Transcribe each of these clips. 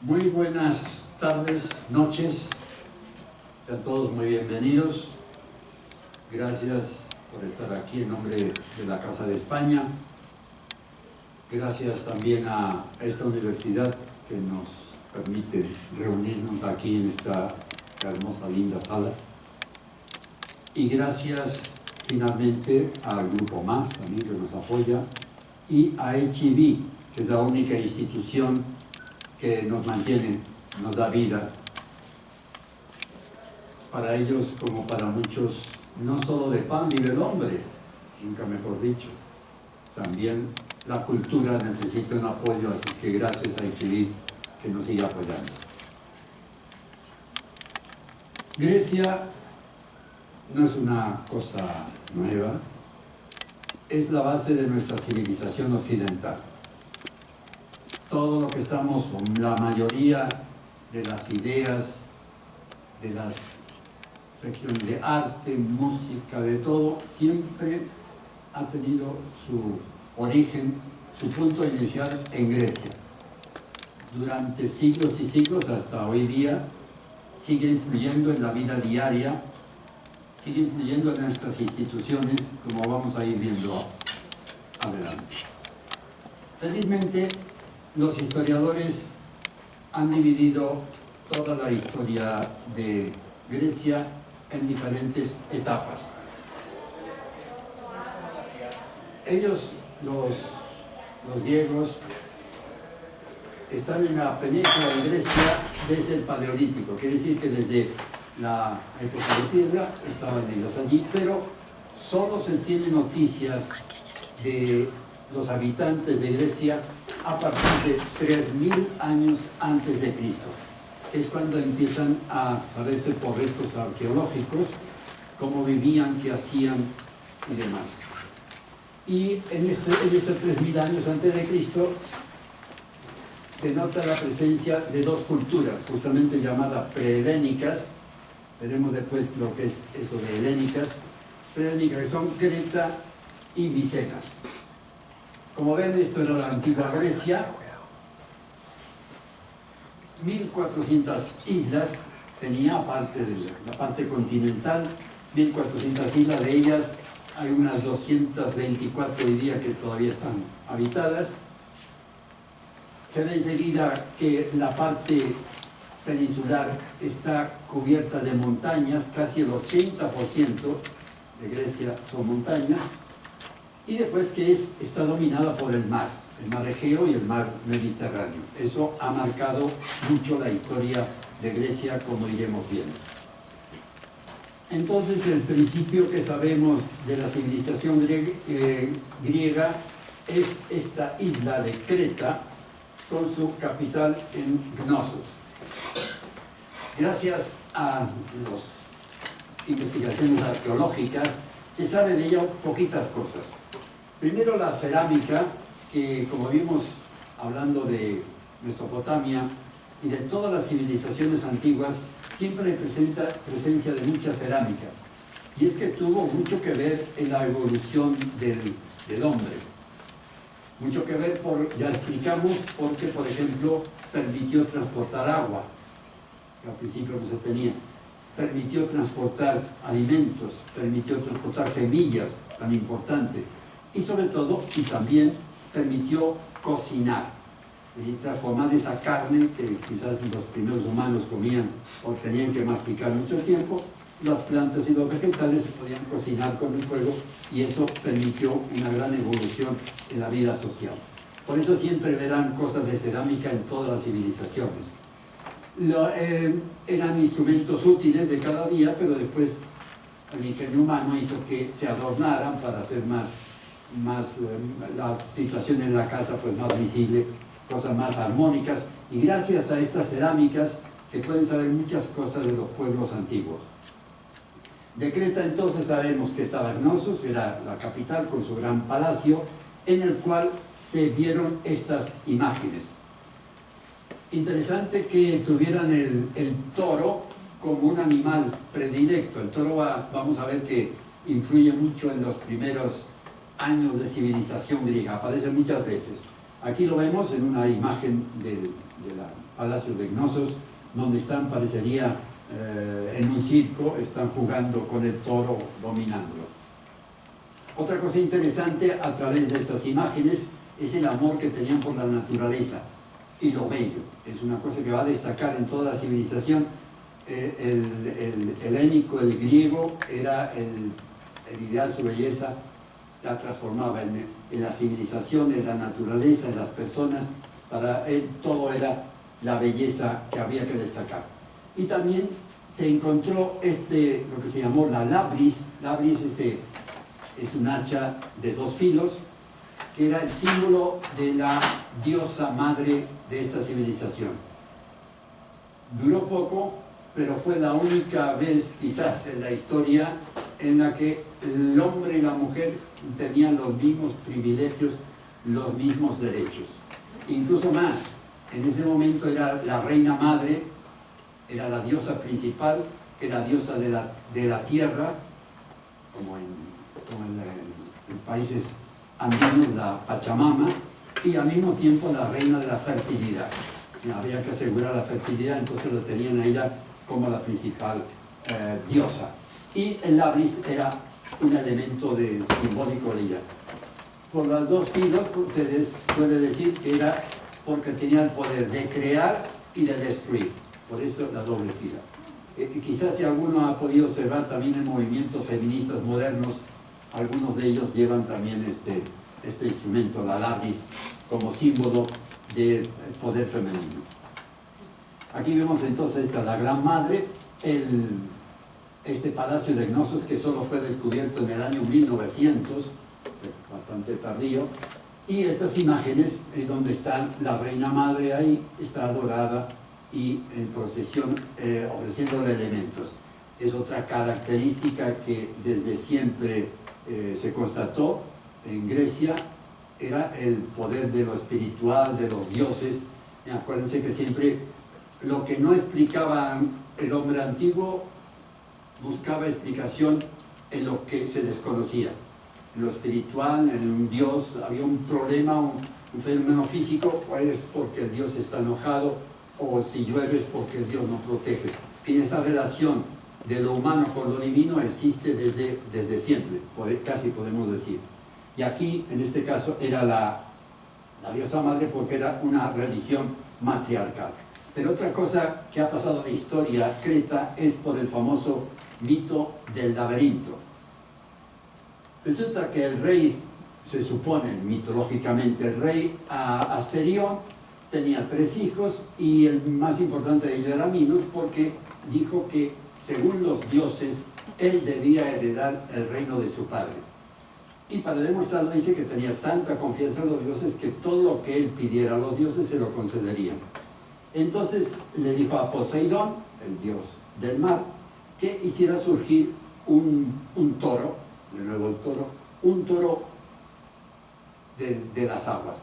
Muy buenas tardes, noches, sean todos muy bienvenidos. Gracias por estar aquí en nombre de la Casa de España. Gracias también a esta universidad que nos permite reunirnos aquí en esta hermosa, linda sala. Y gracias finalmente al Grupo Más también que nos apoya y a HIV, que es la única institución que nos mantiene, nos da vida. Para ellos, como para muchos, no solo de pan vive el hombre, nunca mejor dicho. También la cultura necesita un apoyo, así que gracias a HIV que nos sigue apoyando. Grecia no es una cosa nueva, es la base de nuestra civilización occidental. Todo lo que estamos, la mayoría de las ideas, de las secciones de arte, música, de todo, siempre ha tenido su origen, su punto inicial en Grecia. Durante siglos y siglos, hasta hoy día, sigue influyendo en la vida diaria, sigue influyendo en nuestras instituciones, como vamos a ir viendo adelante. Felizmente, los historiadores han dividido toda la historia de Grecia en diferentes etapas. Ellos, los griegos, están en la península de Grecia desde el Paleolítico, quiere decir que desde la época de piedra estaban ellos allí, pero solo se tienen noticias de los habitantes de Grecia a partir de 3000 años antes de Cristo, que es cuando empiezan a saberse por restos arqueológicos cómo vivían, qué hacían y demás. Y en esos 3000 años antes de Cristo se nota la presencia de dos culturas, justamente llamadas prehelénicas. Veremos después lo que es eso de helénicas. Prehelénicas, que son Creta y Micenas. Como ven, esto era la antigua Grecia. 1400 islas tenía, aparte de la parte continental, 1400 islas, de ellas hay unas 224 hoy día que todavía están habitadas. Se ve enseguida que la parte peninsular está cubierta de montañas, casi el 80% de Grecia son montañas, y después que está dominada por el mar Egeo y el mar Mediterráneo. Eso ha marcado mucho la historia de Grecia, como iremos viendo. Entonces, el principio que sabemos de la civilización griega es esta isla de Creta, con su capital en Gnosos. Gracias a las investigaciones arqueológicas, se sabe de ella poquitas cosas. Primero, la cerámica, que como vimos hablando de Mesopotamia y de todas las civilizaciones antiguas, siempre presenta presencia de mucha cerámica. Y es que tuvo mucho que ver en la evolución del hombre. Mucho que ver, ya explicamos, porque, por ejemplo, permitió transportar agua, que al principio no se tenía. Permitió transportar alimentos, permitió transportar semillas, tan importante. Y sobre todo, y también permitió cocinar, y transformar esa carne que quizás los primeros humanos comían o tenían que masticar mucho tiempo. Las plantas y los vegetales se podían cocinar con el fuego, y eso permitió una gran evolución en la vida social. Por eso siempre verán cosas de cerámica en todas las civilizaciones. Eran instrumentos útiles de cada día, pero después el ingenio humano hizo que se adornaran para hacer más la situación en la casa pues más visible, cosas más armónicas, y gracias a estas cerámicas se pueden saber muchas cosas de los pueblos antiguos. De Creta entonces sabemos que estaba Gnosos, era la capital con su gran palacio, en el cual se vieron estas imágenes. Interesante que tuvieran el toro como un animal predilecto. El toro vamos a ver que influye mucho en los primeros años de civilización griega, aparece muchas veces. Aquí lo vemos en una imagen del Palacio de Gnosos, donde están, parecería, en un circo, están jugando con el toro, dominándolo. Otra cosa interesante a través de estas imágenes es el amor que tenían por la naturaleza y lo bello. Es una cosa que va a destacar en toda la civilización. El helénico, el griego, era el ideal, su belleza la transformaba en la civilización, en la naturaleza, en las personas. Para él todo era la belleza que había que destacar. Y también se encontró lo que se llamó la labris. Labris es un hacha de 2 filos, que era el símbolo de la diosa madre de esta civilización. Duró poco, pero fue la única vez, quizás en la historia, en la que el hombre y la mujer tenían los mismos privilegios, los mismos derechos. Incluso más, en ese momento era la reina madre, era la diosa principal, era diosa de la tierra, como en países andinos, la Pachamama, y al mismo tiempo la reina de la fertilidad. Había que asegurar la fertilidad, entonces la tenían a ella como la principal diosa. Y el labris era un elemento simbólico de ella. Por las 2 filos se suele decir que era porque tenía el poder de crear y de destruir. Por eso la doble fila. Quizás si alguno ha podido observar también en movimientos feministas modernos, algunos de ellos llevan también este instrumento, la labris, como símbolo del poder femenino. Aquí vemos entonces la Gran Madre, este Palacio de Gnosos, que solo fue descubierto en el año 1900, bastante tardío, y estas imágenes donde está la Reina Madre ahí, está adorada y en procesión ofreciéndole elementos. Es otra característica que desde siempre se constató en Grecia, era el poder de lo espiritual, de los dioses. Acuérdense que siempre lo que no explicaba el hombre antiguo buscaba explicación en lo que se desconocía. En lo espiritual, en un dios, había un problema, un fenómeno físico, o es porque el dios está enojado, o si llueve es porque el dios no protege. Y esa relación de lo humano con lo divino existe desde siempre, casi podemos decir. Y aquí, en este caso, era la diosa madre porque era una religión matriarcal. Pero otra cosa que ha pasado en la historia creta es por el famoso mito del laberinto. Resulta que el rey, se supone mitológicamente, el rey Asterión tenía 3 hijos y el más importante de ellos era Minos, porque dijo que, según los dioses, él debía heredar el reino de su padre. Y para demostrarlo dice que tenía tanta confianza en los dioses que todo lo que él pidiera a los dioses se lo concederían. Entonces le dijo a Poseidón, el dios del mar, que hiciera surgir un toro, de nuevo el toro, un toro de las aguas.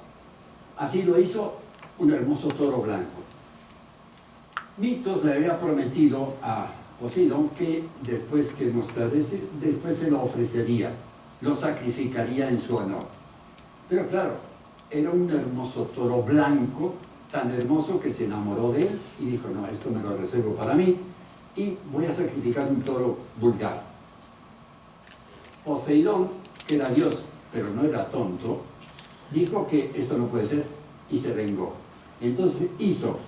Así lo hizo, un hermoso toro blanco. Mitos le había prometido a Poseidón que después que mostrase, después se lo ofrecería, lo sacrificaría en su honor. Pero claro, era un hermoso toro blanco, tan hermoso que se enamoró de él y dijo, no, esto me lo reservo para mí y voy a sacrificar un toro vulgar. Poseidón, que era Dios, pero no era tonto, dijo que esto no puede ser y se vengó. Entonces hizo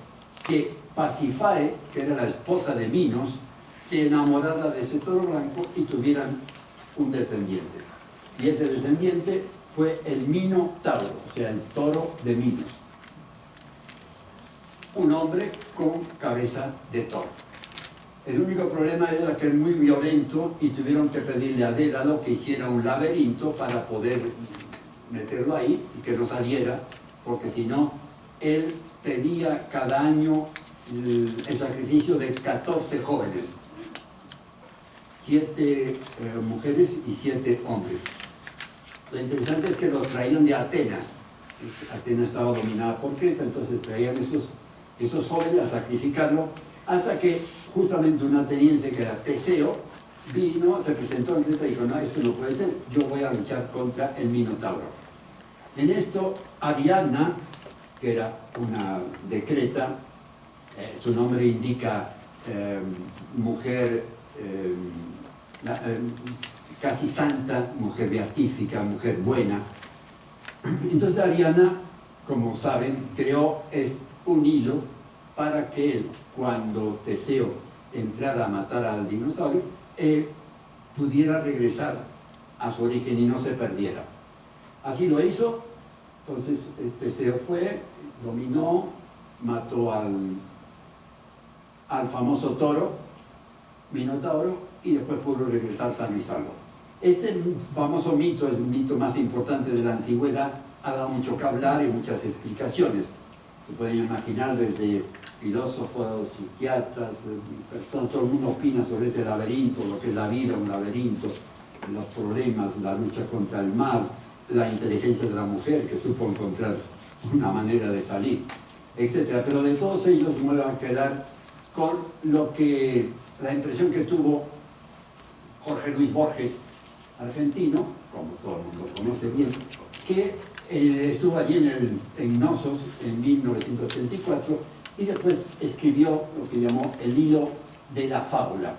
que Pasífae, que era la esposa de Minos, se enamorara de ese toro blanco y tuvieran un descendiente. Y ese descendiente fue el Minotauro, o sea, el toro de Minos. Un hombre con cabeza de toro. El único problema era que era muy violento y tuvieron que pedirle a Dédalo que hiciera un laberinto para poder meterlo ahí y que no saliera, porque si no, él pedía cada año el sacrificio de 14 jóvenes, 7 mujeres y 7 hombres. Lo interesante es que los traían de Atenas. Atenas estaba dominada por Creta, entonces traían esos jóvenes a sacrificarlo, hasta que justamente un ateniense que era Teseo vino, se presentó en Creta y dijo, no, esto no puede ser, yo voy a luchar contra el Minotauro. En esto, Ariadna, que era una decreta, su nombre indica mujer casi santa, mujer beatífica, mujer buena. Entonces Ariadna, como saben, creó un hilo para que él, cuando Teseo entrara a matar al dinosaurio, pudiera regresar a su origen y no se perdiera. Así lo hizo. Entonces Teseo fue, dominó, mató al famoso toro, Minotauro, y después pudo regresar sano y salvo. Este famoso mito es el mito más importante de la antigüedad, ha dado mucho que hablar y muchas explicaciones. Se pueden imaginar desde filósofos, psiquiatras, personas, todo el mundo opina sobre ese laberinto, lo que es la vida, un laberinto, los problemas, la lucha contra el mal, la inteligencia de la mujer que supo encontrar una manera de salir, etc. Pero de todos ellos me voy a quedar con la impresión que tuvo Jorge Luis Borges, argentino, como todo el mundo conoce bien, que estuvo allí en Gnosos en 1984 y después escribió lo que llamó el hilo de la fábula.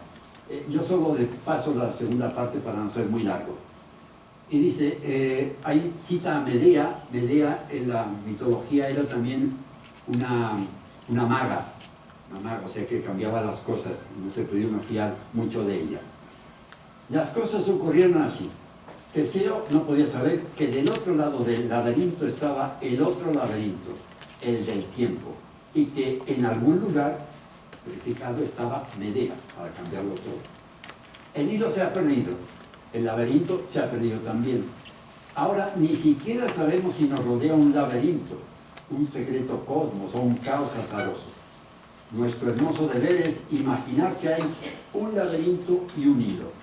Yo solo le paso la segunda parte para no ser muy largo. Y dice, ahí cita a Medea. Medea en la mitología era también una maga, o sea que cambiaba las cosas, no se podía uno fiar mucho de ella. Las cosas ocurrieron así. Teseo no podía saber que del otro lado del laberinto estaba el otro laberinto, el del tiempo, y que en algún lugar verificado estaba Medea, para cambiarlo todo. El hilo se ha perdido, el laberinto se ha perdido también. Ahora ni siquiera sabemos si nos rodea un laberinto, un secreto cosmos o un caos azaroso. Nuestro hermoso deber es imaginar que hay un laberinto y un hilo.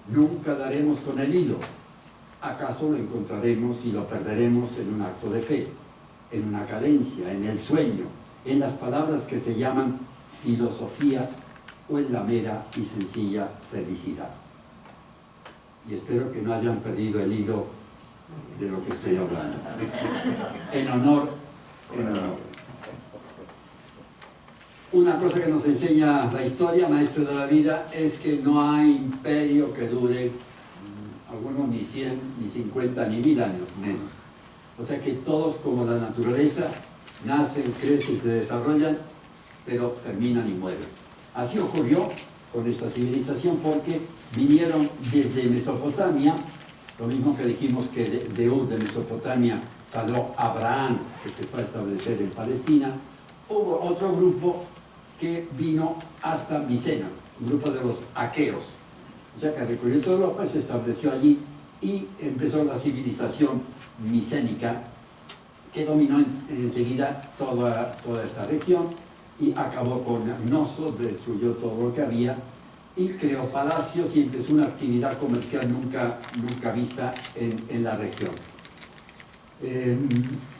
Nunca daremos con el hilo. ¿Acaso lo encontraremos y lo perderemos en un acto de fe, en una cadencia, en el sueño, en las palabras que se llaman filosofía o en la mera y sencilla felicidad? Y espero que no hayan perdido el hilo de lo que estoy hablando. En honor. Una cosa que nos enseña la historia, maestro de la vida, es que no hay imperio que dure, algunos ni 100, ni 50, ni 1000 años, menos. O sea que todos, como la naturaleza, nacen, crecen, se desarrollan, pero terminan y mueren. Así ocurrió con esta civilización porque vinieron desde Mesopotamia, lo mismo que dijimos que de Ur, de Mesopotamia, salió Abraham, que se fue a establecer en Palestina. Hubo otro grupo que vino hasta Micena, un grupo de los aqueos. O sea que recorrió toda Europa, se estableció allí y empezó la civilización micénica que dominó enseguida toda esta región y acabó con Gnosos, destruyó todo lo que había y creó palacios y empezó una actividad comercial nunca vista en la región.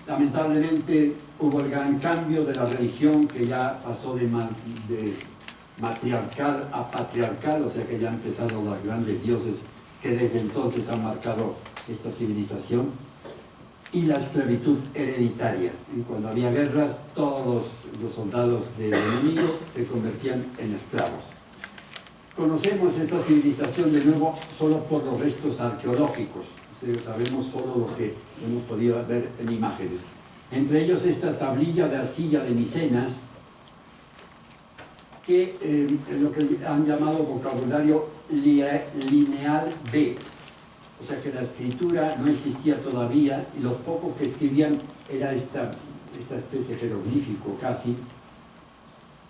Lamentablemente hubo el gran cambio de la religión que ya pasó de matriarcal a patriarcal, o sea que ya empezaron los grandes dioses que desde entonces han marcado esta civilización, y la esclavitud hereditaria. Y cuando había guerras, todos los soldados del enemigo se convertían en esclavos. Conocemos esta civilización de nuevo solo por los restos arqueológicos, o sea, sabemos solo lo que hemos podido ver en imágenes. Entre ellos esta tablilla de arcilla de Micenas, que es lo que han llamado vocabulario lineal B. O sea que la escritura no existía todavía y lo poco que escribían era esta especie de jeroglífico casi,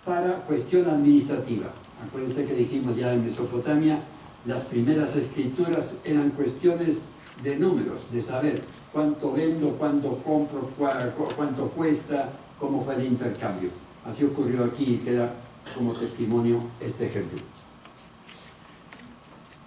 para cuestión administrativa. Acuérdense que dijimos ya en Mesopotamia, las primeras escrituras eran cuestiones de números, de saber cuánto vendo, cuánto compro, cuánto cuesta, cómo fue el intercambio. Así ocurrió aquí y queda como testimonio este ejemplo.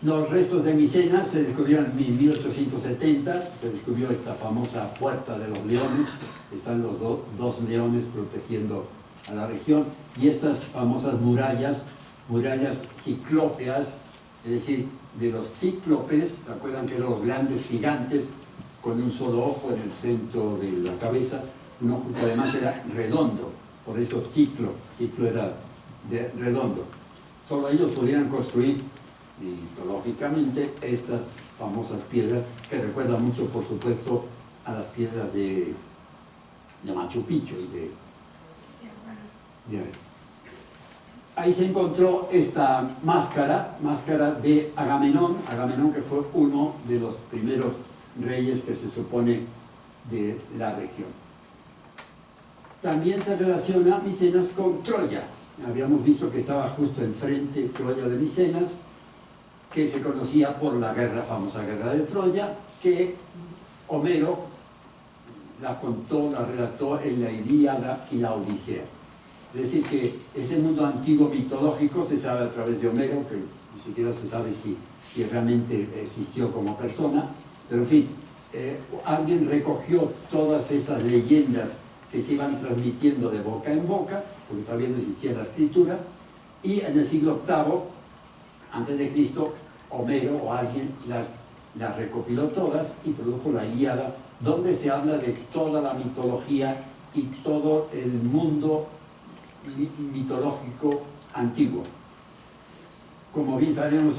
Los restos de Micenas se descubrieron en 1870, se descubrió esta famosa Puerta de los Leones, están los dos leones protegiendo a la región, y estas famosas murallas ciclópeas, es decir, de los cíclopes, ¿se acuerdan que eran los grandes gigantes con un solo ojo en el centro de la cabeza, un ojo que además era redondo, por eso ciclo era redondo. Solo ellos podían construir mitológicamente estas famosas piedras que recuerdan mucho, por supuesto, a las piedras de Machu Picchu y ahí se encontró esta máscara de Agamenón, que fue uno de los primeros reyes que se supone de la región. También se relaciona Micenas con Troya. Habíamos visto que estaba justo enfrente Troya de Micenas, que se conocía por la famosa guerra de Troya, que Homero la contó, la relató en la Ilíada y la Odisea. Es decir, que ese mundo antiguo mitológico se sabe a través de Homero, que ni siquiera se sabe si realmente existió como persona, pero en fin, alguien recogió todas esas leyendas que se iban transmitiendo de boca en boca, porque todavía no existía la escritura, y en el siglo VIII, antes de Cristo, Homero o alguien las recopiló todas y produjo la Ilíada, donde se habla de toda la mitología y todo el mundo mitológico antiguo. Como bien sabemos,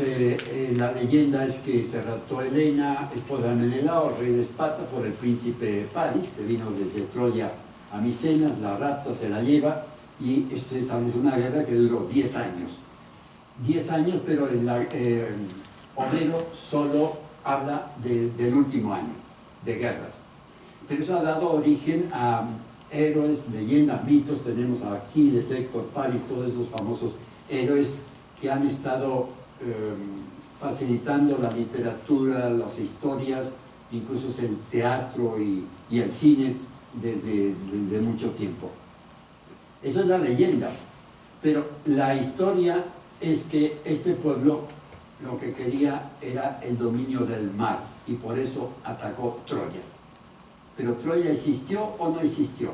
la leyenda es que se raptó Helena, esposa de Menelao, rey de Esparta, por el príncipe Paris, que vino desde Troya a Micenas, la rapta, se la lleva y se establece una guerra que duró 10 años. 10 años, pero Homero solo habla del último año de guerras. Pero eso ha dado origen a héroes, leyendas, mitos. Tenemos a Aquiles, Héctor, Paris, todos esos famosos héroes que han estado facilitando la literatura, las historias, incluso el teatro y el cine desde mucho tiempo. Eso es la leyenda, pero la historia es que este pueblo lo que quería era el dominio del mar y por eso atacó Troya. Pero ¿Troya existió o no existió?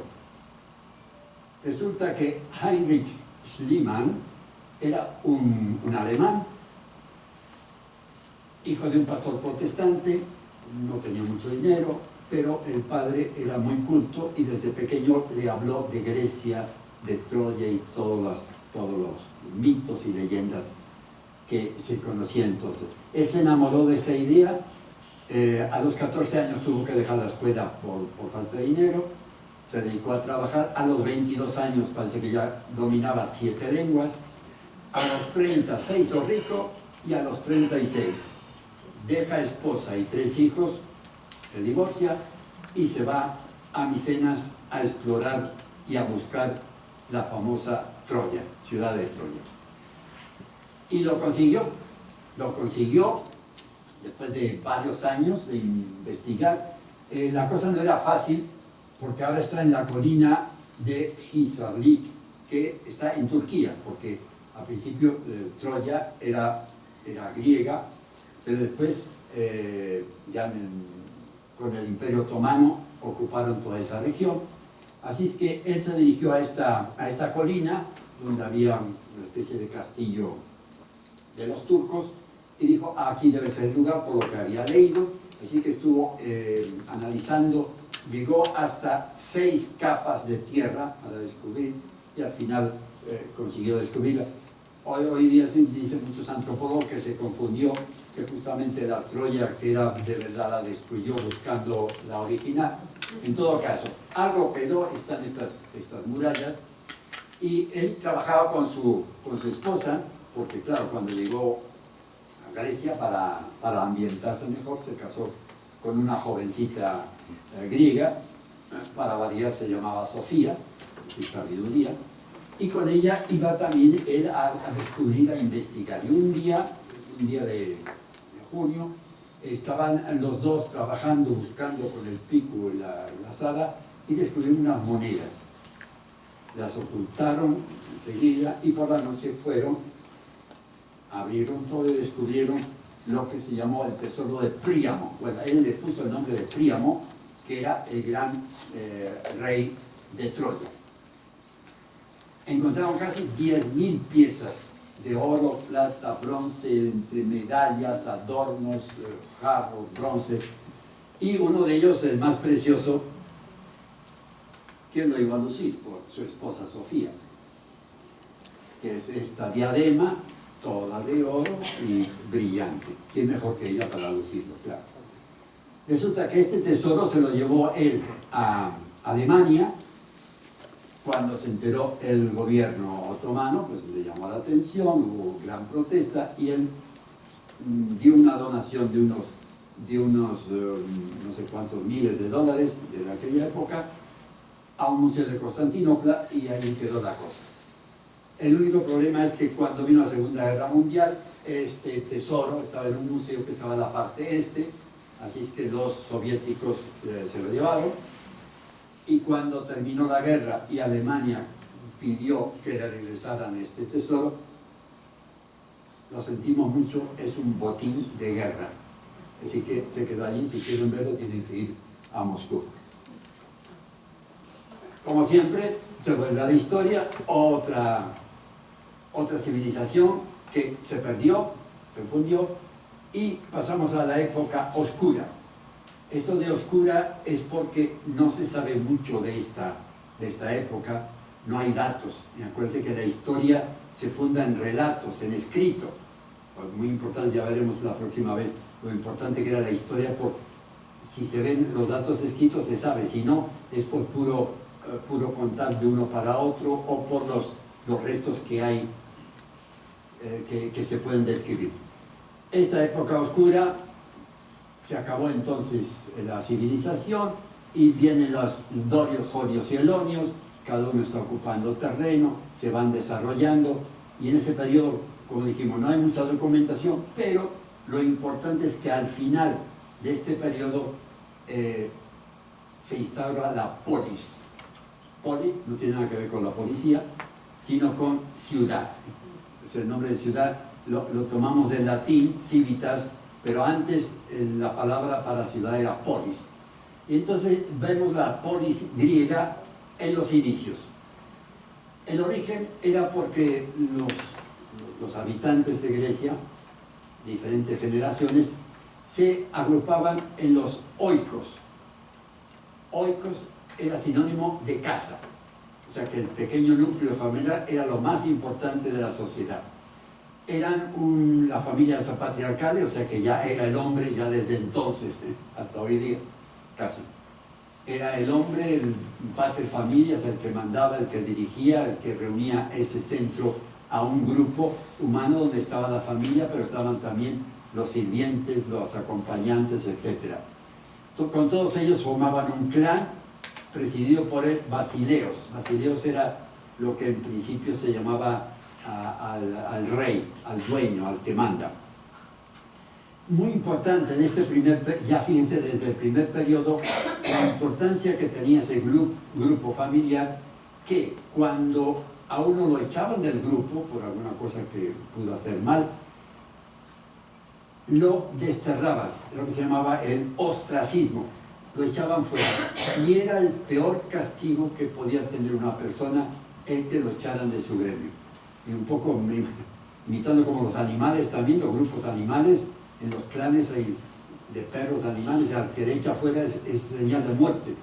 Resulta que Heinrich Schliemann era un alemán, hijo de un pastor protestante, no tenía mucho dinero, pero el padre era muy culto y desde pequeño le habló de Grecia, de Troya y todos los mitos y leyendas que se conocían entonces. Él se enamoró de esa idea. A los 14 años tuvo que dejar la escuela por falta de dinero, se dedicó a trabajar. A los 22 años parece que ya dominaba 7 lenguas. A los 30 se hizo rico y a los 36 deja esposa y 3 hijos, se divorcia y se va a Micenas a explorar y a buscar la famosa Troya, ciudad de Troya. Y lo consiguió después de varios años de investigar. La cosa no era fácil porque ahora está en la colina de Hisarlik, que está en Turquía, porque al principio Troya era griega, pero después con el Imperio Otomano ocuparon toda esa región. Así es que él se dirigió a esta colina donde había una especie de castillo de los turcos y dijo, aquí debe ser el lugar, por lo que había leído. Así que estuvo analizando, llegó hasta 6 capas de tierra para descubrir y al final consiguió descubrirla. Hoy día dicen muchos antropólogos que se confundió, que justamente la Troya, que era de verdad, la destruyó buscando la original. En todo caso, algo quedó, están estas murallas, y él trabajaba con su esposa, porque claro, cuando llegó a Grecia para ambientarse mejor, se casó con una jovencita griega, para variar se llamaba Sofía, su sabiduría, y con ella iba también él a descubrir, a investigar. Y un día de junio, estaban los dos trabajando, buscando con el pico y la azada, y descubrieron unas monedas. Las ocultaron enseguida y por la noche fueron, abrieron todo y descubrieron lo que se llamó el tesoro de Príamo. Bueno, él le puso el nombre de Príamo, que era el gran rey de Troya. Encontraron casi 10.000 piezas de oro, plata, bronce, entre medallas, adornos, jarros, bronce, Y uno de ellos, el más precioso, ¿quién lo iba a lucir? Por su esposa Sofía, que es esta diadema toda de oro y brillante. ¿Quién mejor que ella para lucirlo? Claro. Resulta que este tesoro se lo llevó él a Alemania. Cuando se enteró el gobierno otomano, pues le llamó la atención, hubo gran protesta y él dio una donación de unos no sé cuántos miles de dólares de aquella época a un museo de Constantinopla y ahí quedó la cosa. El único problema es que cuando vino la Segunda Guerra Mundial, este tesoro estaba en un museo que estaba en la parte este, así es que los soviéticos se lo llevaron. Y cuando terminó la guerra y Alemania pidió que le regresaran este tesoro, lo sentimos mucho, es un botín de guerra. Así que se quedó allí, si quieren verlo tienen que ir a Moscú. Como siempre, se vuelve a la historia, otra civilización que se perdió, se fundió, y pasamos a la época oscura. Esto de oscura es porque no se sabe mucho de esta época, no hay datos. Y acuérdense que la historia se funda en relatos, en escrito. Pues muy importante, ya veremos la próxima vez lo importante que era la historia, por si se ven los datos escritos se sabe, si no es por puro contar de uno para otro o por los restos que hay que se pueden describir. Esta época oscura se acabó entonces la civilización y vienen los dorios, jonios y elonios, cada uno está ocupando terreno, se van desarrollando y en ese periodo, como dijimos, no hay mucha documentación, pero lo importante es que al final de este periodo se instaura la polis. Poli no tiene nada que ver con la policía, sino con ciudad. Es el nombre de ciudad lo tomamos del latín, civitas, pero antes la palabra para ciudad era polis. Y entonces vemos la polis griega en los inicios. El origen era porque los habitantes de Grecia, diferentes generaciones, se agrupaban en los oikos. Oikos era sinónimo de casa, o sea que el pequeño núcleo familiar era lo más importante de la sociedad. Eran la familia patriarcal, o sea que ya era el hombre, ya desde entonces, hasta hoy día, casi. Era el hombre, el pater familias, el que mandaba, el que dirigía, el que reunía ese centro a un grupo humano donde estaba la familia, pero estaban también los sirvientes, los acompañantes, etc. Con todos ellos formaban un clan presidido por el basileos. Basileos era lo que en principio se llamaba al rey, al dueño, al que manda. Muy importante en este ya fíjense desde el primer periodo, la importancia que tenía ese grupo familiar, que cuando a uno lo echaban del grupo por alguna cosa que pudo hacer mal, lo desterraban, lo que se llamaba el ostracismo, lo echaban fuera, y era el peor castigo que podía tener una persona, el que lo echaran de su gremio. Y un poco imitando como los animales también, los grupos animales, en los clanes hay de perros animales, al que le echa fuera es señal de muerte.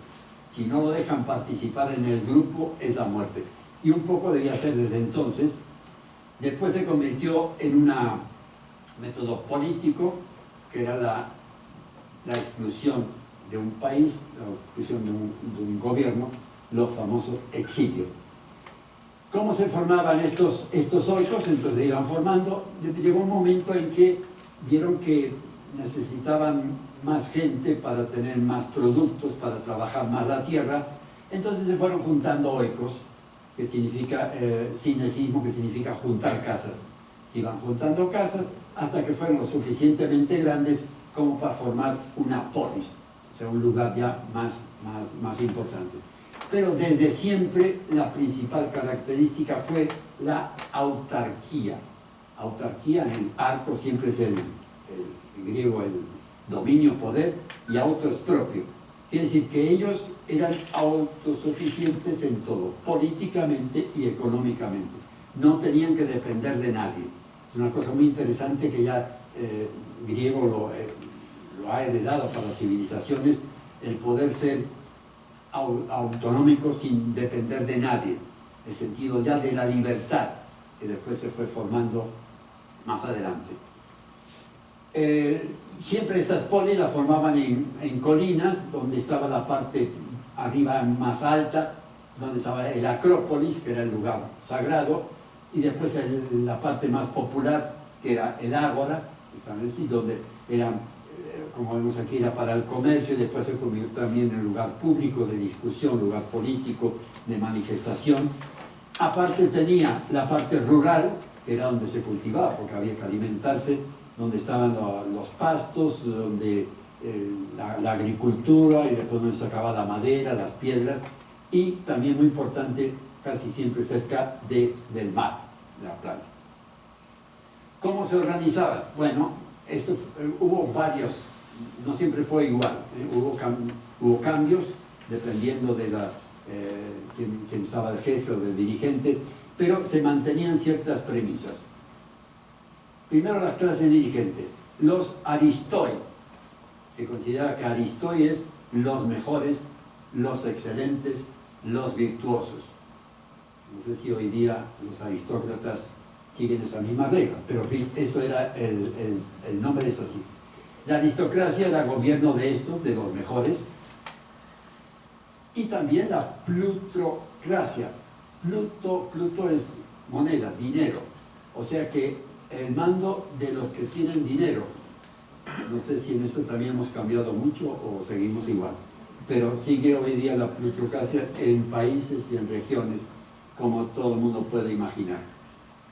Si no lo dejan participar en el grupo, es la muerte. Y un poco debía ser desde entonces. Después se convirtió en un método político, que era la exclusión de un país, la exclusión de un gobierno, los famosos exilios. ¿Cómo se formaban estos oikos? Entonces iban formando. Llegó un momento en que vieron que necesitaban más gente para tener más productos, para trabajar más la tierra. Entonces se fueron juntando oikos, que significa cinesismo, que significa juntar casas. Se iban juntando casas hasta que fueron lo suficientemente grandes como para formar una polis, o sea, un lugar ya más importante. Pero desde siempre la principal característica fue la autarquía. Autarquía en el arco siempre es el griego, el dominio, poder, y auto es propio. Quiere decir que ellos eran autosuficientes en todo, políticamente y económicamente. No tenían que depender de nadie. Es una cosa muy interesante que ya griego lo ha heredado para las civilizaciones, el poder ser autonómico sin depender de nadie, el sentido ya de la libertad, que después se fue formando más adelante. Siempre estas polis las formaban en colinas, donde estaba la parte arriba más alta, donde estaba el Acrópolis, que era el lugar sagrado, y después la parte más popular, que era el Ágora, donde eran, como vemos aquí, era para el comercio, y después se convirtió también en lugar público de discusión, lugar político, de manifestación. Aparte tenía la parte rural, que era donde se cultivaba, porque había que alimentarse, donde estaban los pastos, donde la agricultura, y después donde se sacaba la madera, las piedras, y también muy importante, casi siempre cerca del mar, de la playa. ¿Cómo se organizaba? Bueno, hubo varios, no siempre fue igual, hubo cambios dependiendo de quién estaba el jefe o del dirigente, pero se mantenían ciertas premisas. Primero, las clases dirigentes, los aristoi. Se considera que aristoi es los mejores, los excelentes, los virtuosos. No sé si hoy día los aristócratas siguen esa misma regla, pero en fin, eso era el nombre es así. La aristocracia era gobierno de estos, de los mejores, y también la plutocracia. Pluto es moneda, dinero, o sea que el mando de los que tienen dinero. No sé si en eso también hemos cambiado mucho o seguimos igual, pero sigue hoy día la plutocracia en países y en regiones, como todo el mundo puede imaginar.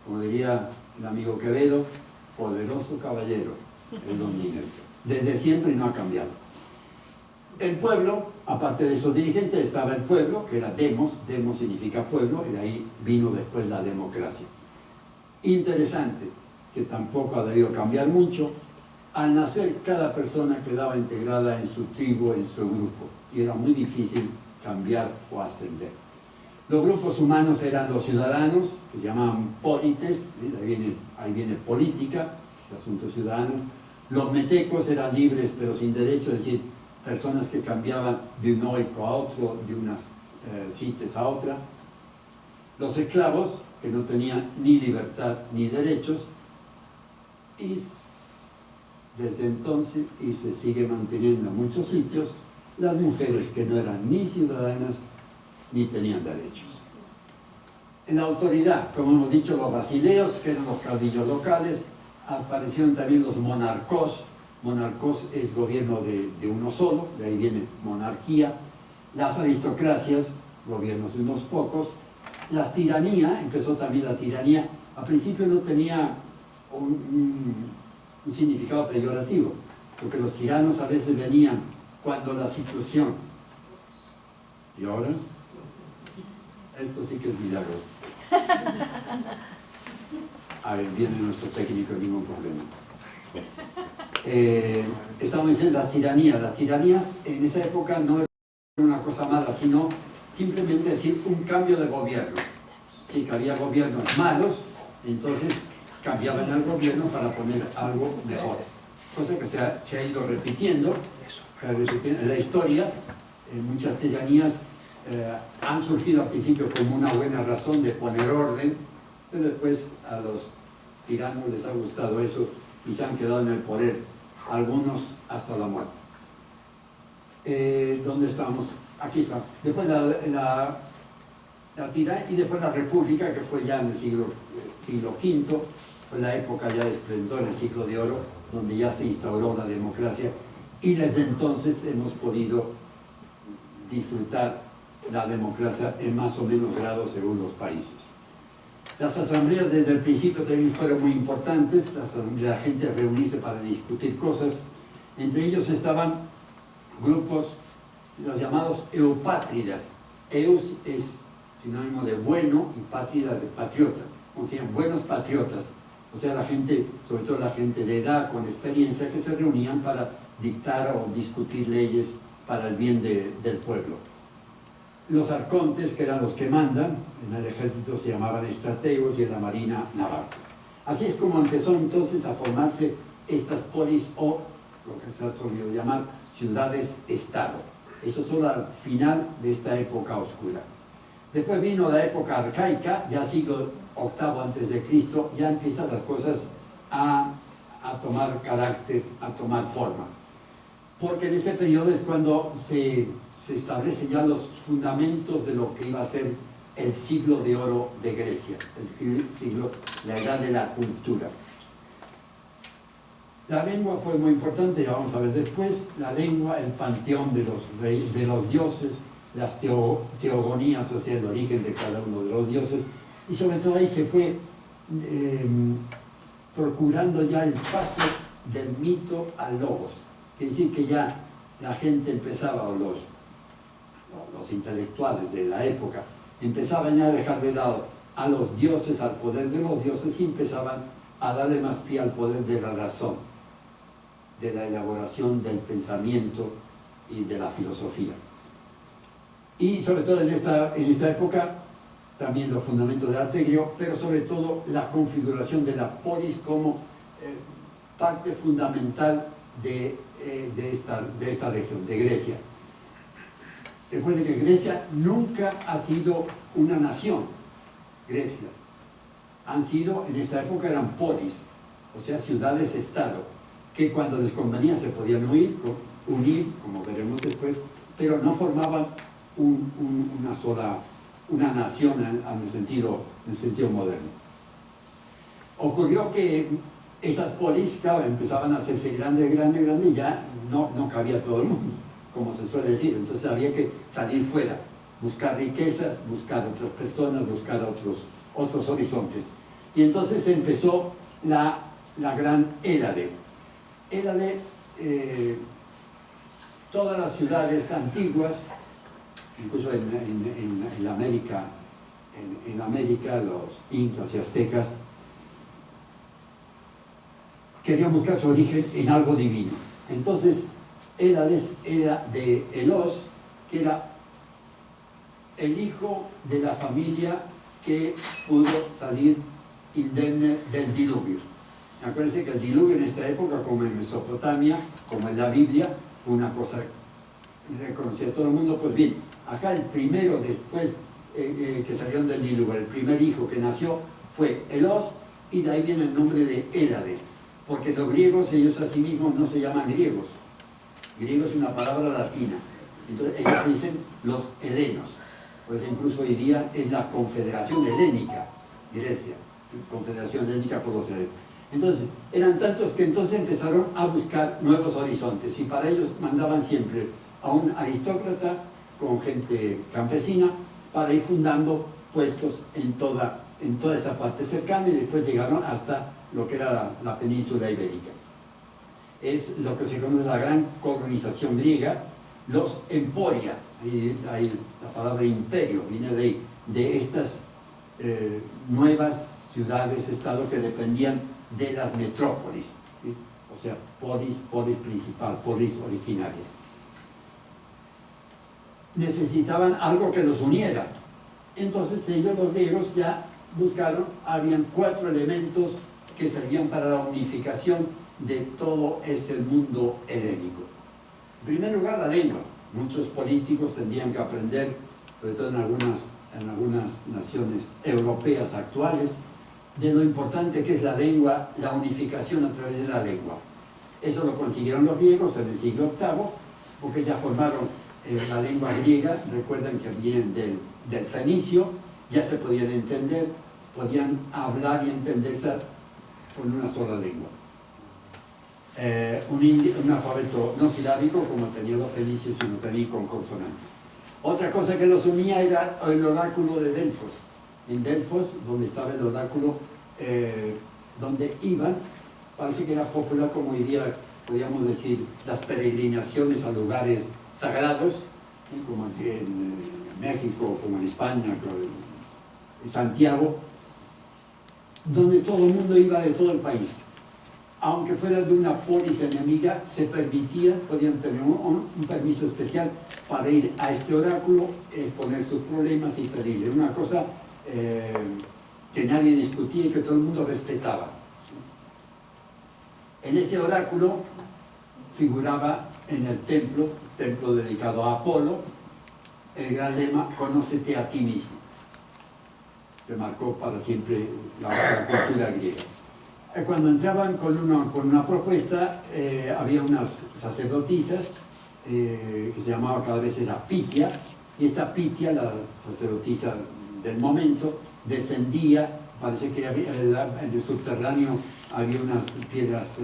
Como diría el amigo Quevedo, poderoso caballero, el don dinero. Desde siempre no ha cambiado. El pueblo, aparte de esos dirigentes, estaba el pueblo, que era demos significa pueblo, y de ahí vino después la democracia. Interesante, que tampoco ha debido cambiar mucho. Al nacer, cada persona quedaba integrada en su tribu, en su grupo, y era muy difícil cambiar o ascender. Los grupos humanos eran los ciudadanos, que se llamaban polites, ahí viene política, el asunto ciudadano. Los metecos eran libres pero sin derecho, es decir, personas que cambiaban de un oico a otro, de unas cites a otra. Los esclavos, que no tenían ni libertad ni derechos, y desde entonces, y se sigue manteniendo en muchos sitios, las mujeres que no eran ni ciudadanas ni tenían derechos. En la autoridad, como hemos dicho, los basileos, que eran los caudillos locales, aparecieron también los monarcos. Monarcos es gobierno de uno solo, de ahí viene monarquía. Las aristocracias, gobiernos de unos pocos. Las tiranías, empezó también la tiranía. Al principio no tenía un significado peyorativo, porque los tiranos a veces venían cuando la situación. ¿Y ahora? Esto sí que es milagro. A ver, viene nuestro técnico, ningún problema. Estamos diciendo las tiranías. Las tiranías en esa época no eran una cosa mala, sino simplemente decir un cambio de gobierno. Sí, que había gobiernos malos, entonces cambiaban el gobierno para poner algo mejor. Cosa que se ha ido repitiendo en la historia. Muchas tiranías han surgido al principio como una buena razón de poner orden, pero después a los tiranos les ha gustado eso y se han quedado en el poder, algunos hasta la muerte. ¿Dónde estamos? Aquí está. Después la tiranía y después la república, que fue ya en el siglo V, fue la época ya de esplendor, el siglo de oro, donde ya se instauró la democracia, y desde entonces hemos podido disfrutar la democracia en más o menos grado según los países. Las asambleas desde el principio también fueron muy importantes, la gente reunirse para discutir cosas. Entre ellos estaban grupos, los llamados eupátridas. Eus es sinónimo de bueno y pátrida de patriota, o sea, buenos patriotas. O sea, la gente, sobre todo la gente de edad, con experiencia, que se reunían para dictar o discutir leyes para el bien del pueblo. Los arcontes, que eran los que mandan, en el ejército se llamaban estrategos y en la marina naval. Así es como empezó entonces a formarse estas polis o lo que se ha solido llamar ciudades-estado. Eso es al final de esta época oscura. Después vino la época arcaica, ya siglo VIII antes de Cristo, ya empiezan las cosas a tomar carácter, a tomar forma. Porque en este periodo es cuando se establecen ya los fundamentos de lo que iba a ser el siglo de oro de Grecia, la edad de la cultura. La lengua fue muy importante, ya vamos a ver después, la lengua, el panteón de los dioses, las teogonías, o sea, el origen de cada uno de los dioses, y sobre todo ahí se fue procurando ya el paso del mito al logos. Es decir, que ya la gente empezaba, o los intelectuales de la época, empezaban ya a dejar de lado a los dioses, al poder de los dioses, y empezaban a darle más pie al poder de la razón, de la elaboración del pensamiento y de la filosofía. Y sobre todo en esta época, también los fundamentos del arte griego, pero sobre todo la configuración de la polis como parte fundamental de esta región, de Grecia. Recuerden que Grecia nunca ha sido una nación. Grecia han sido, en esta época eran polis, o sea, ciudades-estado, que cuando les convenía se podían unir, como veremos después, pero no formaban una nación en el sentido moderno. Ocurrió que esas polis, claro, empezaban a hacerse grande, y ya no cabía todo el mundo, como se suele decir. Entonces había que salir fuera, buscar riquezas, buscar otras personas, buscar otros horizontes. Y entonces empezó la gran Hélade. Hélade, todas las ciudades antiguas, incluso en América, los incas y aztecas, querían buscar su origen en algo divino. Entonces, Hélades era de Elos, que era el hijo de la familia que pudo salir indemne del diluvio. Acuérdense que el diluvio en esta época, como en Mesopotamia, como en la Biblia, fue una cosa reconocida a todo el mundo. Pues bien, acá el primero después que salieron del diluvio, el primer hijo que nació fue Elos, y de ahí viene el nombre de Hélade, porque los griegos, ellos a sí mismos no se llaman griegos. Griego es una palabra latina, entonces ellos se dicen los helenos. Pues incluso hoy día es la Confederación Helénica, Grecia, Confederación Helénica por los helenos. Entonces, eran tantos que entonces empezaron a buscar nuevos horizontes, y para ellos mandaban siempre a un aristócrata con gente campesina para ir fundando puestos en toda esta parte cercana, y después llegaron hasta lo que era la península ibérica. Es lo que se conoce la gran colonización griega, los emporia, y ahí la palabra imperio viene de estas nuevas ciudades-estado que dependían de las metrópolis, ¿sí? O sea, polis principal, polis originaria. Necesitaban algo que los uniera. Entonces ellos, los griegos, ya buscaron, habían 4 elementos que servían para la unificación de todo ese mundo helénico. En primer lugar, la lengua. Muchos políticos tendrían que aprender, sobre todo en algunas naciones europeas actuales, de lo importante que es la lengua, la unificación a través de la lengua. Eso lo consiguieron los griegos en el siglo VIII, porque ya formaron la lengua griega. Recuerden que vienen del fenicio, ya se podían entender, podían hablar y entenderse con una sola lengua. Un alfabeto no silábico como tenían los fenicios, sino también con consonantes. Otra cosa que los unía era el oráculo de Delfos. En Delfos, donde estaba el oráculo, donde iban, parece que era popular, como hoy día podríamos decir, las peregrinaciones a lugares sagrados, como aquí en México, como en España, en Santiago, donde todo el mundo iba de todo el país. Aunque fuera de una polis enemiga, se permitía, podían tener un permiso especial para ir a este oráculo, exponer sus problemas y pedirle una cosa que nadie discutía y que todo el mundo respetaba. En ese oráculo figuraba en el templo dedicado a Apolo, el gran lema, conócete a ti mismo, que marcó para siempre la cultura griega. Cuando entraban con una propuesta, había unas sacerdotisas que se llamaba cada vez era Pitia, y esta Pitia, la sacerdotisa del momento, descendía, parece que había, en el subterráneo había unas piedras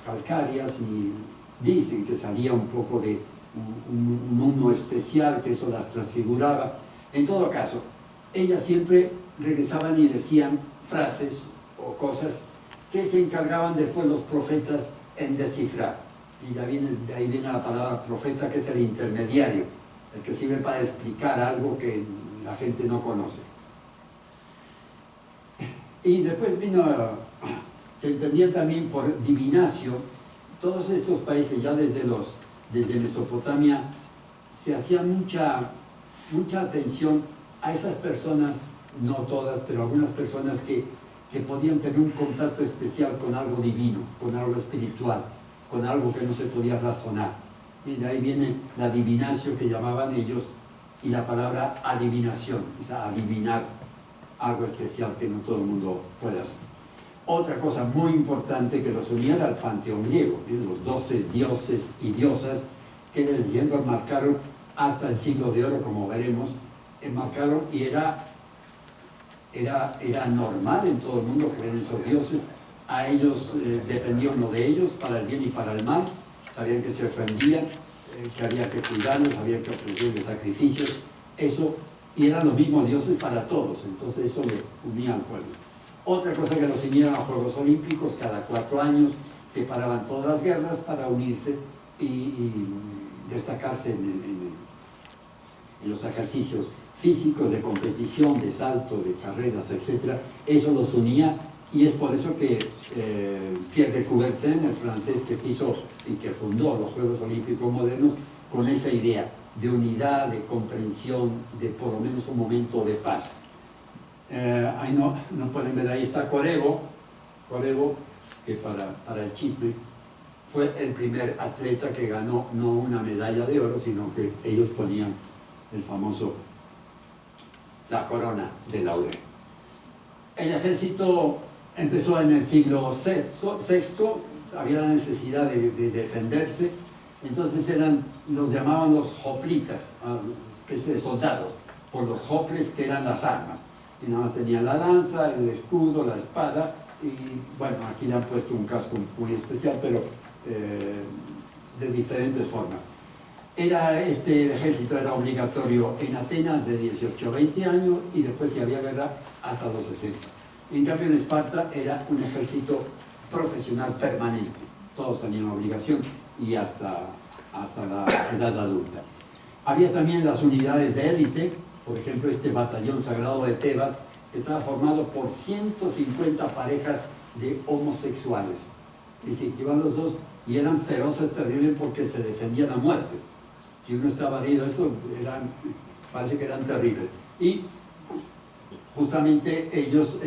calcáreas y dicen que salía un poco de un humo especial, que eso las transfiguraba. En todo caso, ellas siempre regresaban y decían frases o cosas que se encargaban después los profetas en descifrar. Y de ahí viene la palabra profeta, que es el intermediario, el que sirve para explicar algo que la gente no conoce. Y después se entendía también por divinatio. Todos estos países, ya desde Mesopotamia, se hacía mucha atención a esas personas, no todas, pero algunas personas que podían tener un contacto especial con algo divino, con algo espiritual, con algo que no se podía razonar. Y de ahí viene la divinatio que llamaban ellos, y la palabra adivinación, o sea, adivinar algo especial que no todo el mundo puede hacer. Otra cosa muy importante que los unía era el panteón griego, los 12 dioses y diosas que desde marcaron hasta el siglo de oro, como veremos, enmarcaron, y era normal en todo el mundo creer en esos dioses. A ellos dependía uno de ellos para el bien y para el mal. Sabían que se ofendían, que había que cuidarlos, había que ofrecerles sacrificios, eso, y eran los mismos dioses para todos, entonces eso le unía al pueblo. Otra cosa que los unía a los Juegos Olímpicos, cada 4 años se paraban todas las guerras para unirse y destacarse en los ejercicios físicos, de competición, de salto, de carreras, etc. Eso los unía, y es por eso que Pierre de Coubertin, el francés que quiso y que fundó los Juegos Olímpicos modernos, con esa idea de unidad, de comprensión, de por lo menos un momento de paz. Ahí no pueden ver, ahí está Corebo, que para el chisme fue el primer atleta que ganó no una medalla de oro, sino que ellos ponían la corona de laurel. El ejército empezó en el siglo VI, había la necesidad de defenderse, entonces los llamaban los hoplitas, una especie de soldados, por los hoples, que eran las armas, y nada más tenían la lanza, el escudo, la espada, y bueno, aquí le han puesto un casco muy especial, pero de diferentes formas. El ejército era obligatorio en Atenas de 18 a 20 años, y después, si había guerra, hasta los 60. En cambio, en Esparta era un ejército profesional permanente, todos tenían obligación, y hasta la edad adulta. Había también las unidades de élite, por ejemplo, este batallón sagrado de Tebas, que estaba formado por 150 parejas de homosexuales. Es decir, que iban los dos y eran feroces, terribles, porque se defendían a muerte. Si uno estaba herido, parece que eran terribles. Y justamente ellos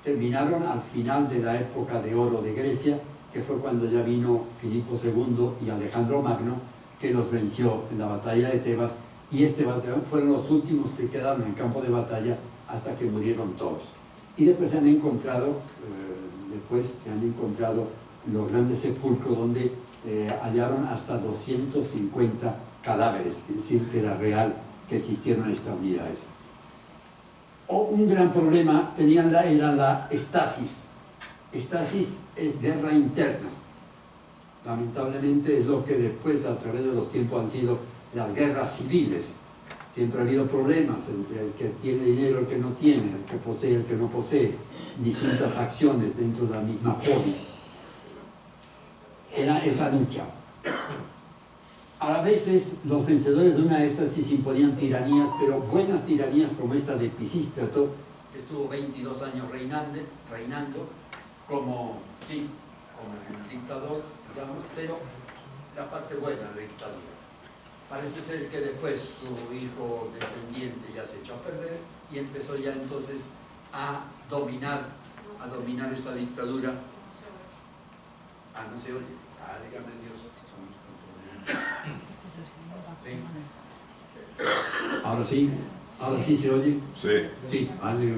terminaron al final de la época de oro de Grecia, que fue cuando ya vino Filipo II y Alejandro Magno, que los venció en la batalla de Tebas, y este batallón fueron los últimos que quedaron en campo de batalla hasta que murieron todos. Y después se han encontrado los grandes sepulcros donde hallaron hasta 250 cadáveres, es decir, que era real que existieron estas unidades. Un gran problema era la estasis. Estasis es guerra interna. Lamentablemente es lo que después, a través de los tiempos, han sido las guerras civiles. Siempre ha habido problemas entre el que tiene dinero y el que no tiene, el que posee y el que no posee, distintas facciones dentro de la misma polis. Era esa lucha. A veces los vencedores de una de estas sí se imponían tiranías, pero buenas tiranías como esta de Pisístrato, que estuvo 22 años reinando como el dictador, digamos, pero la parte buena de la dictadura. Parece ser que después su hijo descendiente ya se echó a perder y empezó ya entonces a dominar esa dictadura. No se oye. Válgame Dios. ¿Sí? Ahora sí se oye. Sí. Sí, vale.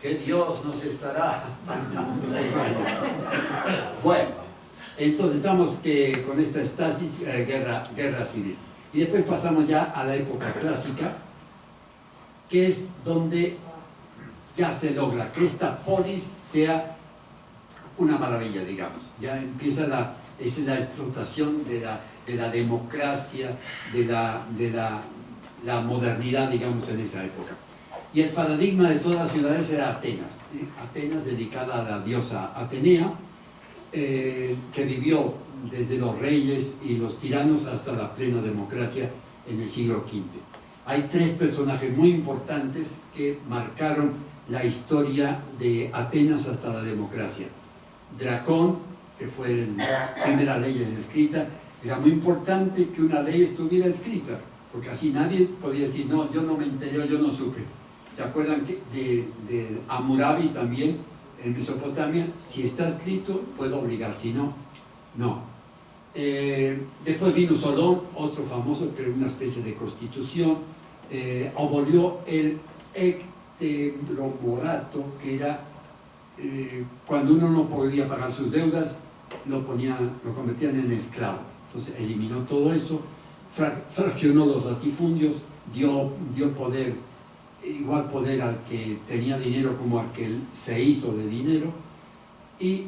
Que Dios nos estará mandando. Bueno, entonces estamos con esta estasis, guerra civil. Y después pasamos ya a la época clásica, que es donde ya se logra que esta polis sea una maravilla, digamos. Ya empieza la explotación de la democracia, de la modernidad, digamos, en esa época. Y el paradigma de todas las ciudades era Atenas. Atenas, dedicada a la diosa Atenea, que vivió desde los reyes y los tiranos hasta la plena democracia en el siglo V. Hay tres personajes muy importantes que marcaron la historia de Atenas hasta la democracia. Dracón, que fue la primera ley escrita. Era muy importante que una ley estuviera escrita, porque así nadie podía decir, no, yo no me enteré, yo no supe. ¿Se acuerdan de Hammurabi también, en Mesopotamia? Si está escrito, puedo obligar, si no, no. Después vino Solón, otro famoso, creó una especie de constitución, abolió el ecteromorato, que era cuando uno no podía pagar sus deudas, lo convertían en esclavo. Entonces eliminó todo eso, fraccionó los latifundios, dio poder, igual poder al que tenía dinero como al que se hizo de dinero, y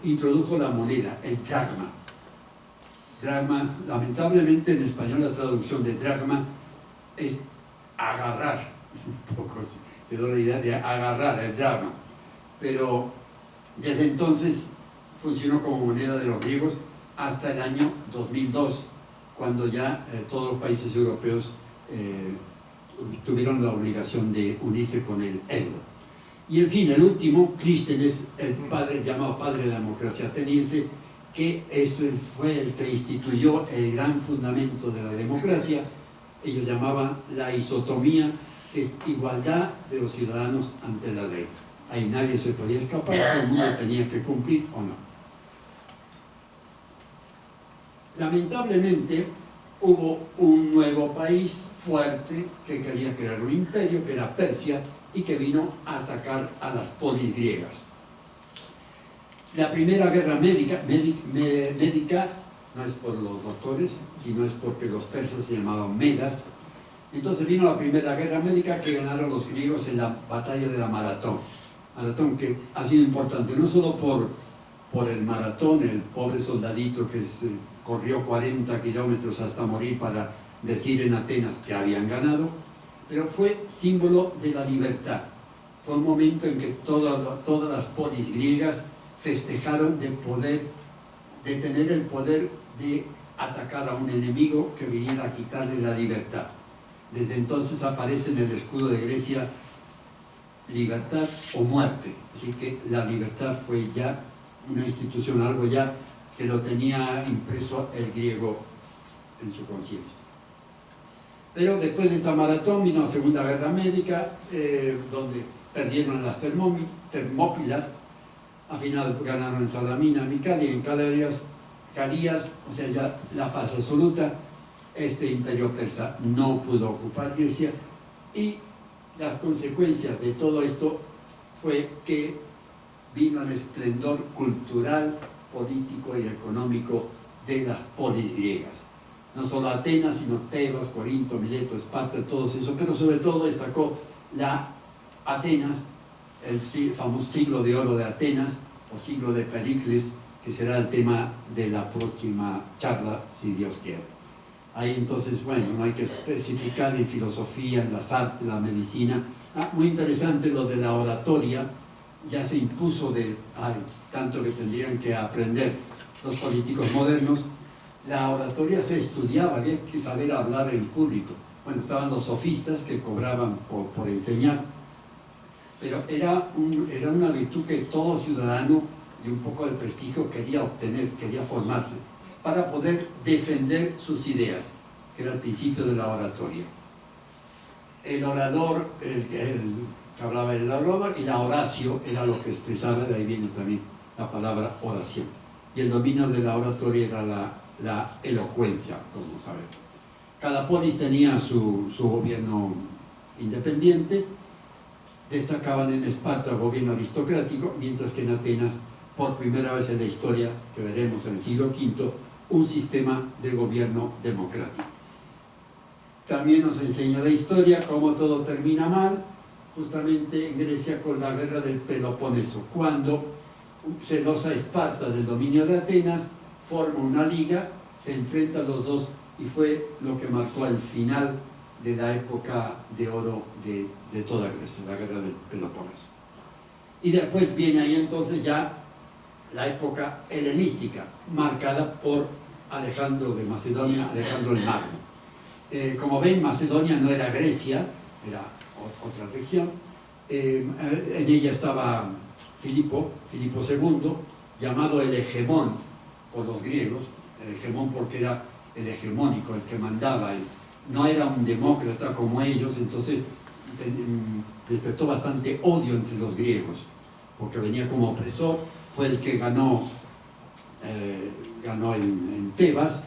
introdujo la moneda, el dracma. Dracma, lamentablemente en español la traducción de dracma es agarrar, un poco, te doy la idea de agarrar el dracma, pero desde entonces funcionó como moneda de los griegos hasta el año 2002, cuando ya todos los países europeos tuvieron la obligación de unirse con el euro. Y en fin, el último, Clístenes, el padre, llamado padre de la democracia ateniense, que fue el que instituyó el gran fundamento de la democracia. Ellos llamaban la isotomía, que es igualdad de los ciudadanos ante la ley. Ahí nadie se podía escapar, todo el mundo tenía que cumplir o no. Lamentablemente hubo un nuevo país fuerte que quería crear un imperio, que era Persia, y que vino a atacar a las polis griegas. La primera guerra médica no es por los doctores, sino es porque los persas se llamaban Medas. Entonces vino la primera guerra médica que ganaron los griegos en la batalla de la Maratón. Maratón que ha sido importante no solo por el maratón, el pobre soldadito que corrió 40 kilómetros hasta morir para decir en Atenas que habían ganado, pero fue símbolo de la libertad. Fue un momento en que todas las polis griegas festejaron de tener el poder de atacar a un enemigo que viniera a quitarle la libertad. Desde entonces aparece en el escudo de Grecia libertad o muerte, así que la libertad fue ya una institución, algo ya que lo tenía impreso el griego en su conciencia. Pero después de esta maratón vino la Segunda Guerra Médica, donde perdieron las Termópilas, al final ganaron en Salamina, Micalia, en Calías, o sea, ya la paz absoluta. Este imperio persa no pudo ocupar Grecia, y las consecuencias de todo esto fue que vino el esplendor cultural, político y económico de las polis griegas. No solo Atenas, sino Tebas, Corinto, Mileto, Esparta, todos eso, pero sobre todo destacó la Atenas, el famoso siglo de oro de Atenas, o siglo de Pericles, que será el tema de la próxima charla, si Dios quiere. Ahí entonces, bueno, no hay que especificar en filosofía, en las artes, la medicina. Muy interesante lo de la oratoria, ya se impuso tanto que tendrían que aprender los políticos modernos. La oratoria se estudiaba, había que saber hablar en público. Bueno, estaban los sofistas que cobraban por enseñar, pero era una virtud que todo ciudadano de un poco de prestigio quería obtener, quería formarse, para poder defender sus ideas, que era el principio de la oratoria. El orador, el que hablaba el orador, y la oratio era lo que expresaba, de ahí viene también la palabra oración. y el dominio de la oratoria era la elocuencia, como saber. Cada polis tenía su gobierno independiente, destacaban en Esparta el gobierno aristocrático, mientras que en Atenas, por primera vez en la historia, que veremos en el siglo V, un sistema de gobierno democrático. También nos enseña la historia cómo todo termina mal, justamente en Grecia con la guerra del Peloponeso, cuando celosa Esparta del dominio de Atenas forma una liga, se enfrentan los dos y fue lo que marcó el final de la época de oro de toda Grecia, la guerra del Peloponeso. Y después viene ahí entonces ya la época helenística, marcada por Alejandro de Macedonia, Alejandro el Magno. Como ven, Macedonia no era Grecia, era otra región. En ella estaba Filipo II, llamado el hegemón por los griegos, el hegemón porque era el hegemónico, el que mandaba, no era un demócrata como ellos, entonces despertó bastante odio entre los griegos, porque venía como opresor, fue el que ganó en Tebas,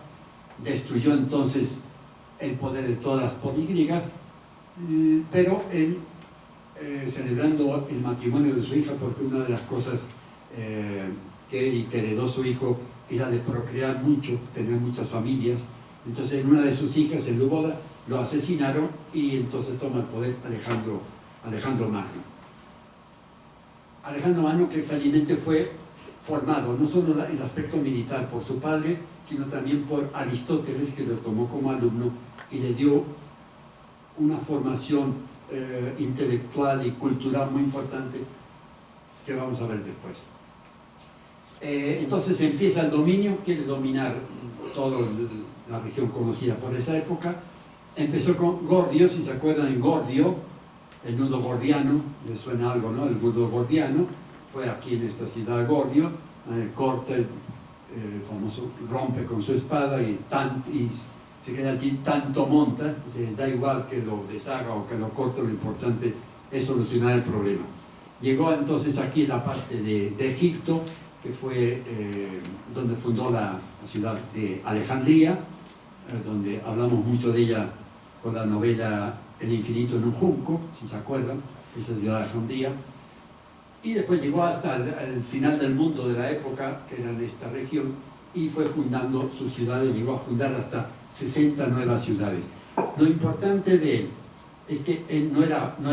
destruyó entonces el poder de todas las poligriegas, pero él, celebrando el matrimonio de su hija, porque una de las cosas que heredó su hijo era de procrear mucho, tener muchas familias, entonces en una de sus hijas, en su boda, lo asesinaron y entonces toma el poder Alejandro Magno. Alejandro Magno, que felizmente fue formado no solo en el aspecto militar por su padre, sino también por Aristóteles, que lo tomó como alumno y le dio una formación intelectual y cultural muy importante que vamos a ver después. Entonces empieza el dominio, quiere dominar toda la región conocida por esa época. Empezó con Gordio, si se acuerdan, en Gordio, el nudo gordiano, les suena algo, ¿no? El nudo gordiano fue aquí en esta ciudad Gordio, corta el famoso, rompe con su espada y se queda allí, tanto monta, les da igual que lo deshaga o que lo corte, lo importante es solucionar el problema. Llegó entonces aquí la parte de Egipto, que fue donde fundó la ciudad de Alejandría, donde hablamos mucho de ella con la novela El infinito en un junco, si se acuerdan, esa ciudad de Alejandría. Y después llegó hasta el final del mundo de la época, que era en esta región, y fue fundando sus ciudades, llegó a fundar hasta 60 nuevas ciudades. Lo importante de él es que él no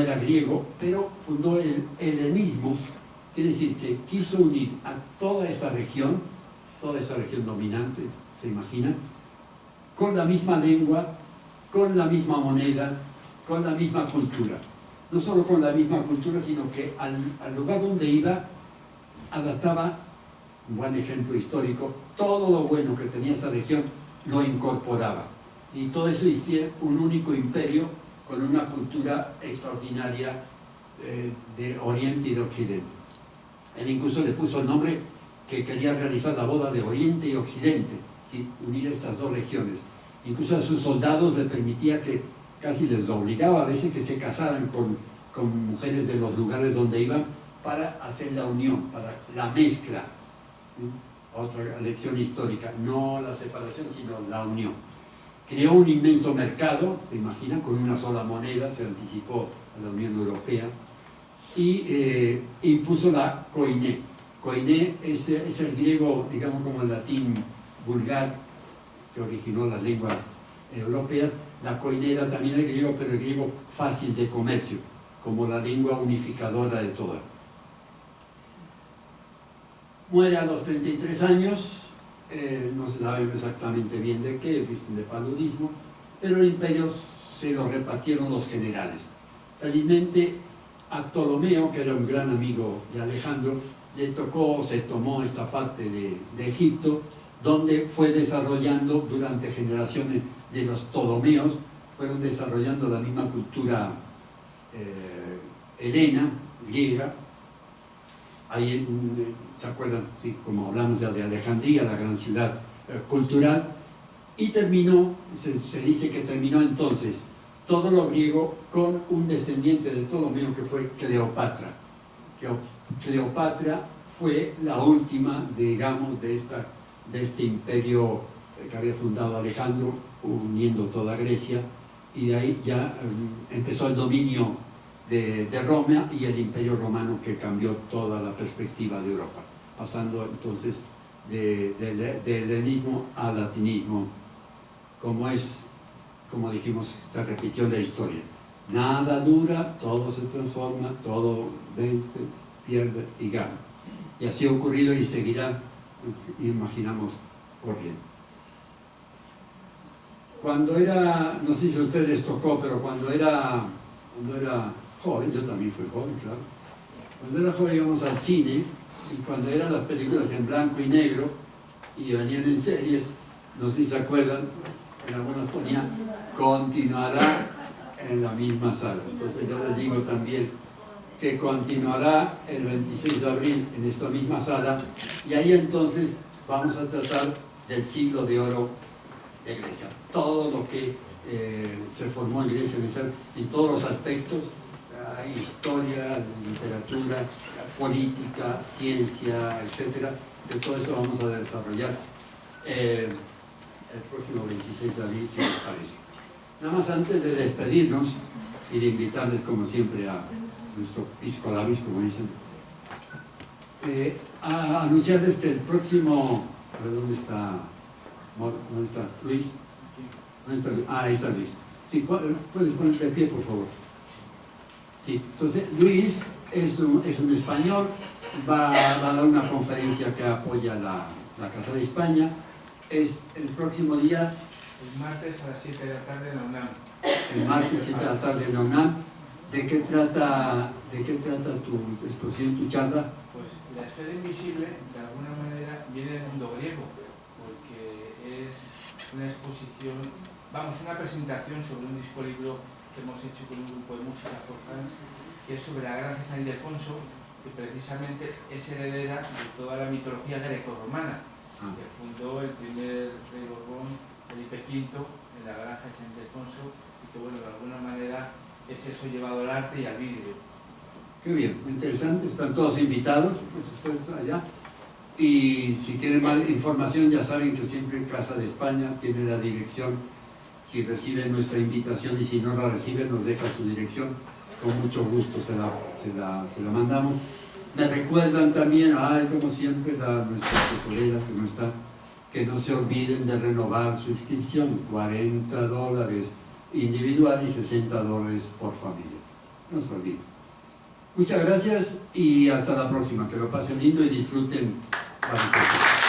era griego, pero fundó el helenismo, quiere decir que quiso unir a toda esa región dominante, ¿se imaginan? Con la misma lengua, con la misma moneda, con la misma cultura. No solo con la misma cultura, sino que al lugar donde iba, adaptaba, un buen ejemplo histórico, todo lo bueno que tenía esa región, lo incorporaba. Y todo eso hiciera un único imperio con una cultura extraordinaria de Oriente y de Occidente. Él incluso le puso el nombre que quería realizar la boda de Oriente y Occidente, ¿sí? Unir estas dos regiones. Incluso a sus soldados le permitía que, casi les obligaba a veces que se casaran con mujeres de los lugares donde iban para hacer la unión, para la mezcla. ¿Sí? Otra lección histórica, no la separación, sino la unión. Creó un inmenso mercado, se imaginan, con una sola moneda, se anticipó a la Unión Europea, y impuso la koiné. Koiné es el griego, digamos como el latín vulgar, que originó las lenguas europeas. La koiné era también el griego, pero el griego fácil de comercio, como la lengua unificadora de todas. Muere a los 33 años, no se sabe exactamente bien de qué, de paludismo, pero el imperio se lo repartieron los generales. Felizmente a Ptolomeo, que era un gran amigo de Alejandro, se tomó esta parte de Egipto, donde fue desarrollando durante generaciones de los Ptolomeos, fueron desarrollando la misma cultura helena, griega. Ahí, ¿se acuerdan? Sí, como hablamos ya de Alejandría, la gran ciudad cultural, y terminó, se dice que terminó entonces todo lo griego con un descendiente de Ptolomeo que fue Cleopatra. Cleopatra fue la última, digamos, de este imperio que había fundado Alejandro, uniendo toda Grecia, y de ahí ya empezó el dominio de Roma y el imperio romano, que cambió toda la perspectiva de Europa, pasando entonces de helenismo a latinismo, como dijimos, se repitió la historia. Nada dura, todo se transforma, todo vence, pierde y gana. Y así ha ocurrido y seguirá, imaginamos, corriendo. Cuando era, no sé si a ustedes les tocó, pero cuando era joven, yo también fui joven, claro. Cuando era joven íbamos al cine, y cuando eran las películas en blanco y negro, y venían en series, no sé si se acuerdan, en algunas ponían, continuará en la misma sala. Entonces yo les digo también que continuará el 26 de abril en esta misma sala, y ahí entonces vamos a tratar del siglo de oro de Grecia, todo lo que se formó en Grecia en todos los aspectos, historia, literatura, política, ciencia, etcétera. De todo eso vamos a desarrollar el próximo 26 de abril, si les parece. Nada más antes de despedirnos y de invitarles, como siempre, a nuestro pisco labis, como dicen, a anunciarles que el próximo... ¿Dónde está Luis? ¿Dónde está Luis? Ah, ahí está Luis. Sí, puedes ponerte de pie, por favor. Sí, entonces Luis es un español, va a dar una conferencia que apoya la Casa de España. Es el próximo día... El martes a las 7 de la tarde en la UNAM. El martes 7 de la tarde en la UNAM. ¿De qué trata tu exposición, tu charla? Pues la esfera invisible, de alguna manera, viene del mundo griego, porque es una exposición, una presentación sobre un disco libro que hemos hecho con un grupo de música Forjans, que es sobre la granja San Ildefonso, que precisamente es heredera de toda la mitología grecorromana, que fundó el primer rey Borbón, Felipe V, en la granja de San Ildefonso, y que, bueno, de alguna manera es eso llevado al arte y al vídeo. Qué bien, muy interesante. Están todos invitados, por supuesto, allá. Y si quieren más información, ya saben que siempre Casa de España tiene la dirección. Si reciben nuestra invitación y si no la reciben, nos deja su dirección. Con mucho gusto se la mandamos. Me recuerdan también, como siempre, nuestra tesorera que no está, que no se olviden de renovar su inscripción, $40 individual y $60 por familia. No se olviden. Muchas gracias y hasta la próxima. Que lo pasen lindo y disfruten la visita.